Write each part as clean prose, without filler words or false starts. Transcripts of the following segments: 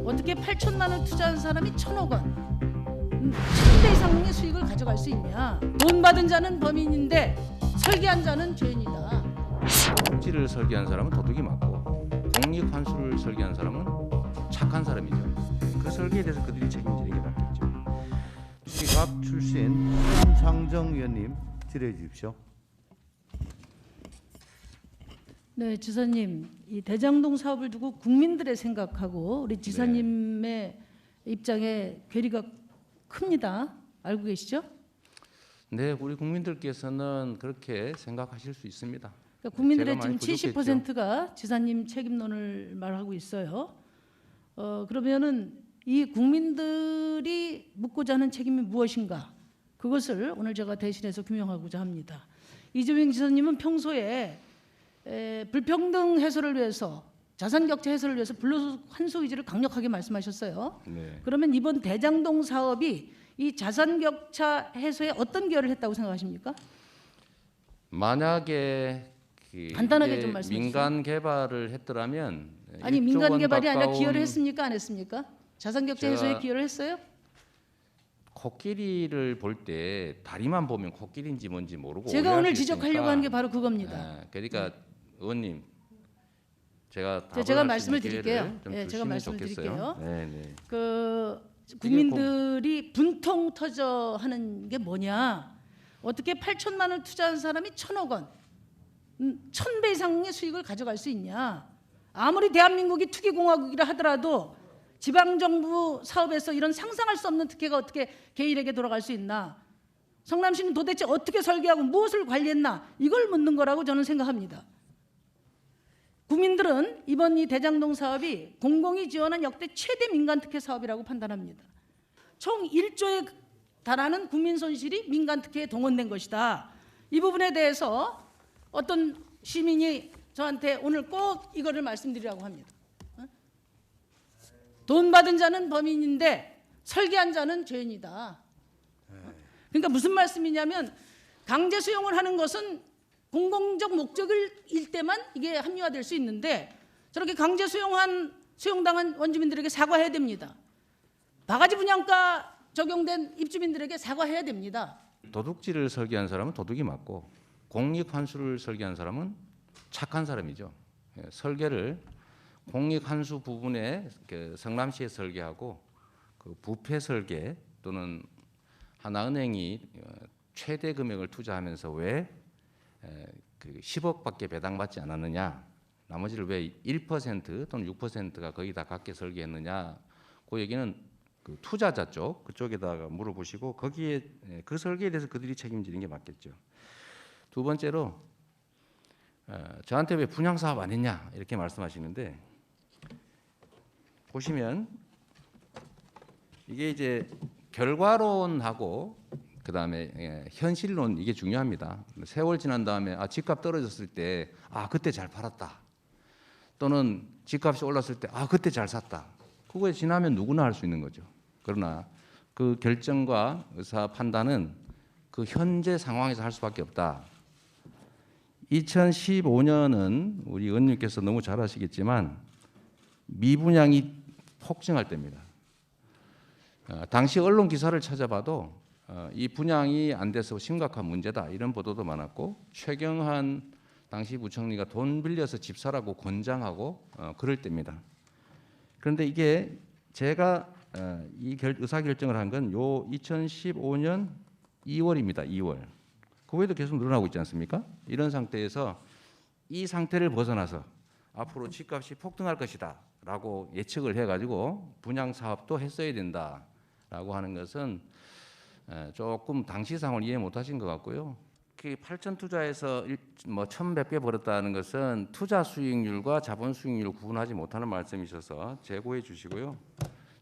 어떻게 8천만 원 투자한 사람이 1,000억 원, 1000배 이상의 수익을 가져갈 수 있냐? 돈 받은 자는 범인인데 설계한 자는 죄인이다. 도둑질을 설계한 사람은 도둑이 맞고 공익 환수를 설계한 사람은 착한 사람이죠. 그 설계에 대해서 그들이 책임지는 게 맞겠죠. 시각 출신 손상정 의원님 질의해 주십시오. 네, 지사님, 이 대장동 사업을 두고 국민들의 생각하고 우리 지사님의 입장에 괴리가 큽니다. 알고 계시죠? 네, 우리 국민들께서는 그렇게 생각하실 수 있습니다. 그러니까 국민들의 제가 많이 지금 70%가 지사님 책임론을 말하고 있어요. 그러면은 이 국민들이 묻고자 하는 책임이 무엇인가? 그것을 오늘 제가 대신해서 규명하고자 합니다. 이재명 지사님은 평소에 불평등 해소를 위해서, 자산 격차 해소를 위해서 불로소 환수 의지를 강력하게 말씀하셨어요. 네. 그러면 이번 대장동 사업이 이 자산 격차 해소에 어떤 기여를 했다고 생각하십니까? 만약에 간단하게 좀 말씀해 민간 개발을 했더라면 아니 1조 민간 원 개발이 아니라 가까운 기여를 했습니까? 안 했습니까? 자산 격차 해소에 제가 기여를 했어요? 코끼리를 볼 때 다리만 보면 코끼리인지 뭔지 모르고 제가 오해할 오늘 수 지적하려고 있으니까. 하는 게 바로 그겁니다. 그러니까 의원님 제가 제가 답을 말씀을 할 수 있는 드릴게요. 기회를 좀 예, 제가 주시면 말씀을 좋겠어요. 드릴게요. 네, 네. 그 국민들이 분통 터져 하는 게 뭐냐? 어떻게 8천만 원 투자한 사람이 1,000억 원, 1000배 이상의 수익을 가져갈 수 있냐? 아무리 대한민국이 투기공화국이라 하더라도 지방정부 사업에서 이런 상상할 수 없는 특혜가 어떻게 개인에게 돌아갈 수 있나? 성남시는 도대체 어떻게 설계하고 무엇을 관리했나? 이걸 묻는 거라고 저는 생각합니다. 국민들은 이번 이 대장동 사업이 공공이 지원한 역대 최대 민간 특혜 사업이라고 판단합니다. 총 1조에 달하는 국민 손실이 민간 특혜에 동원된 것이다. 이 부분에 대해서 어떤 시민이 저한테 오늘 꼭 이거를 말씀드리라고 합니다. 돈 받은 자는 범인인데 설계한 자는 죄인이다. 그러니까 무슨 말씀이냐면 강제 수용을 하는 것은 공공적 목적일 때만 이게 합리화될 수 있는데 저렇게 강제 수용당한 원주민들에게 사과해야 됩니다. 바가지 분양가 적용된 입주민들에게 사과해야 됩니다. 도둑질을 설계한 사람은 도둑이 맞고 공익 환수를 설계한 사람은 착한 사람이죠. 설계를 공익 환수 부분에 성남시에 설계하고 그 부패 설계 또는 하나은행이 최대 금액을 투자하면서 왜 그 10억밖에 배당받지 않았느냐, 나머지를 왜 1% 또는 6%가 거의 다 갖게 설계했느냐, 그 얘기는 그 투자자 쪽 그쪽에다가 물어보시고 거기에 그 설계에 대해서 그들이 책임지는 게 맞겠죠. 두 번째로 저한테 왜 분양 사업 안 했냐 이렇게 말씀하시는데 보시면 이게 이제 결과론하고 그다음에 현실론 이게 중요합니다. 세월 지난 다음에 집값 떨어졌을 때 그때 잘 팔았다. 또는 집값이 올랐을 때 그때 잘 샀다. 그거에 지나면 누구나 할 수 있는 거죠. 그러나 그 결정과 의사 판단은 그 현재 상황에서 할 수밖에 없다. 2015년은 우리 의원님께서 너무 잘 아시겠지만 미분양이 폭증할 때입니다. 당시 언론 기사를 찾아봐도 이 분양이 안 돼서 심각한 문제다 이런 보도도 많았고 최경환 당시 부총리가 돈 빌려서 집 사라고 권장하고 그럴 때입니다. 그런데 이게 제가 이 의사결정을 한 건 요 2015년 2월입니다. 2월. 그 외에도 계속 늘어나고 있지 않습니까? 이런 상태에서 이 상태를 벗어나서 앞으로 집값이 폭등할 것이다 라고 예측을 해가지고 분양 사업도 했어야 된다라고 하는 것은 조금 당시 상황을 이해 못하신 것 같고요. 그 8천 투자해서 1,100배 벌었다는 것은 투자 수익률과 자본 수익률을 구분하지 못하는 말씀이셔서 재고해 주시고요.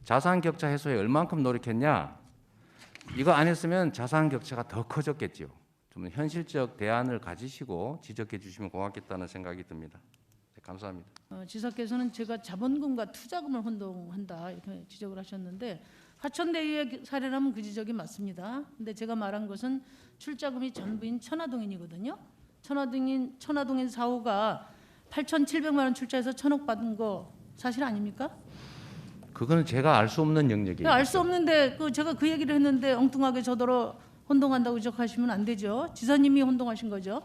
자산 격차 해소에 얼만큼 노력했냐? 이거 안 했으면 자산 격차가 더 커졌겠죠. 좀 현실적 대안을 가지시고 지적해 주시면 고맙겠다는 생각이 듭니다. 네, 감사합니다. 지사께서는 제가 자본금과 투자금을 혼동한다 이렇게 지적을 하셨는데 화천대유의 사례라면 그 지적이 맞습니다. 근데 제가 말한 것은 출자금이 전부인 천화동인이거든요. 천화동인 4호가 8,700만 원 출자해서 1,000억 받은 거 사실 아닙니까? 그거는 제가 알 수 없는 영역이에요. 알 수 없는데 제가 그 얘기를 했는데 엉뚱하게 저더러 혼동한다고 지적하시면 안 되죠. 지사님이 혼동하신 거죠.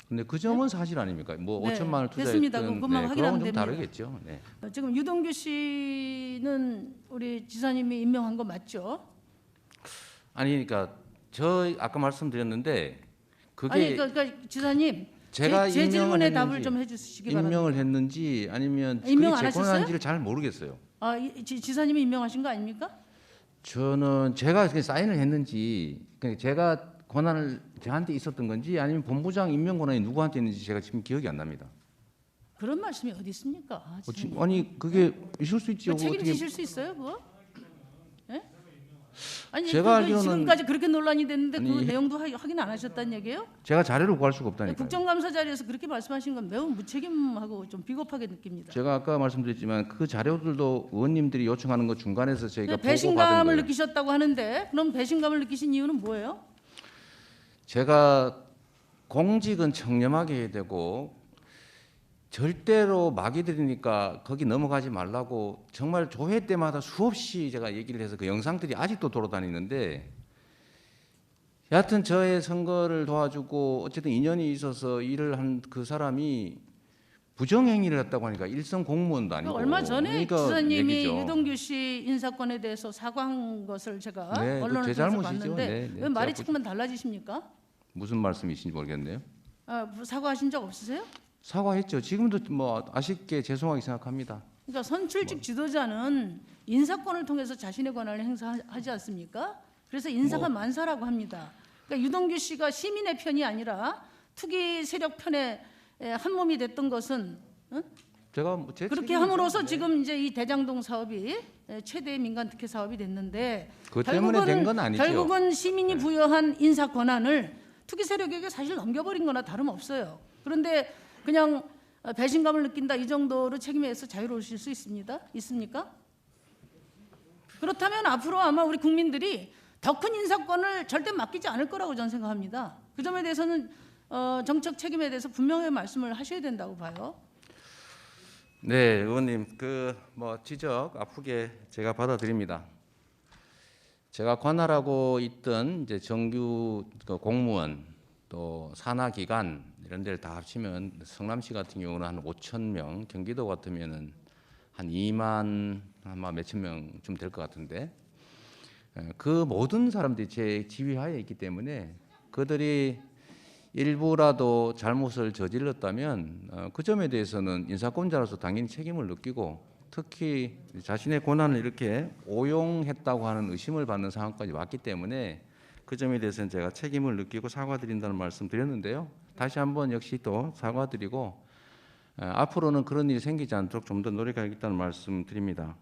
근데 그 점은 사실 아닙니까? 뭐 네, 5천만 원을 됐습니다. 투자했던 그것만 확인하면 그거하고는 좀 됩니다. 다르겠죠. 네. 지금 유동규 씨는 우리 지사님이 임명한 거 맞죠? 아니 그러니까 저 아까 말씀드렸는데 그게 그러니까 지사님 제가 제 질문에 임명을 답을 했는지, 좀 해주시기 바랍니다. 임명을 했는지 아니면 임명 안 그게 제 하셨어요? 권한인지를 잘 모르겠어요. 지사님이 임명하신 거 아닙니까? 저는 제가 그 사인을 했는지 그러니까 제가 권한을 저한테 있었던 건지 아니면 본부장 임명 권한이 누구한테 있는지 제가 지금 기억이 안 납니다. 그런 말씀이 어디 있습니까? 지사님. 아니 그게 있을 수 있죠. 책임지실 수 있어요, 그거? 예? 아니 제가 그게 알기로는- 지금까지 그렇게 논란이 됐는데 그 아니, 내용도 확인 안 하셨다는 얘기예요? 제가 자료를 구할 수가 없다니까요. 국정감사 자리에서 그렇게 말씀하신 건 매우 무책임하고 좀 비겁하게 느낍니다. 제가 아까 말씀드렸지만 그 자료들도 의원님들이 요청하는 거 중간에서 저희가 보고 받은 배신감을 거예요. 느끼셨다고 하는데 그럼 배신감을 느끼신 이유는 뭐예요? 제가 공직은 청렴하게 해야 되고 절대로 막이 들으니까 거기 넘어가지 말라고 정말 조회 때마다 수없이 제가 얘기를 해서 그 영상들이 아직도 돌아다니는데 여하튼 저의 선거를 도와주고 어쨌든 인연이 있어서 일을 한 그 사람이 부정행위를 했다고 하니까 일선 공무원도 아니고 얼마 전에 그러니까 지사님이 얘기죠. 유동규 씨 인사건에 대해서 사과한 것을 제가 네, 그 언론을 제 통해서 잘못이죠. 봤는데 네, 네, 왜 말이 제가 조금만 달라지십니까? 무슨 말씀이신지 모르겠네요. 사과하신 적 없으세요? 사과했죠. 지금도 뭐 아쉽게 죄송하게 생각합니다. 그러니까 선출직 지도자는 인사권을 통해서 자신의 권한을 행사하지 않습니까? 그래서 인사가 만사라고 합니다. 그러니까 유동규 씨가 시민의 편이 아니라 투기 세력 편에 한 몸이 됐던 것은 제가 뭐제 그렇게 책임이죠. 함으로써 네. 지금 이제 이 대장동 사업이 최대 민간 특혜 사업이 됐는데 그것 때문에 된 건 아니죠. 결국은 시민이 부여한 인사 권한을 투기 세력에게 사실 넘겨버린 거나 다름없어요. 그런데 그냥 배신감을 느낀다 이 정도로 책임에서 자유로우실 수 있습니까? 그렇다면 앞으로 아마 우리 국민들이 더 큰 인사권을 절대 맡기지 않을 거라고 저는 생각합니다. 그 점에 대해서는 정책 책임에 대해서 분명히 말씀을 하셔야 된다고 봐요. 네, 의원님 그 뭐 지적 아프게 제가 받아들입니다. 제가 관할하고 있던 이제 정규 그 공무원 또 산하기관 이런 데를 다 합치면 성남시 같은 경우는 한 5천 명, 경기도 같으면은 한 2만 아마 몇천 명쯤 될 것 같은데 그 모든 사람들이 제 지휘하에 있기 때문에 그들이 일부라도 잘못을 저질렀다면 그 점에 대해서는 인사권자로서 당연히 책임을 느끼고 특히 자신의 권한을 이렇게 오용했다고 하는 의심을 받는 상황까지 왔기 때문에 그 점에 대해서는 제가 책임을 느끼고 사과드린다는 말씀 드렸는데요. 다시 한번 역시 또 사과드리고 앞으로는 그런 일이 생기지 않도록 좀 더 노력하겠다는 말씀 드립니다.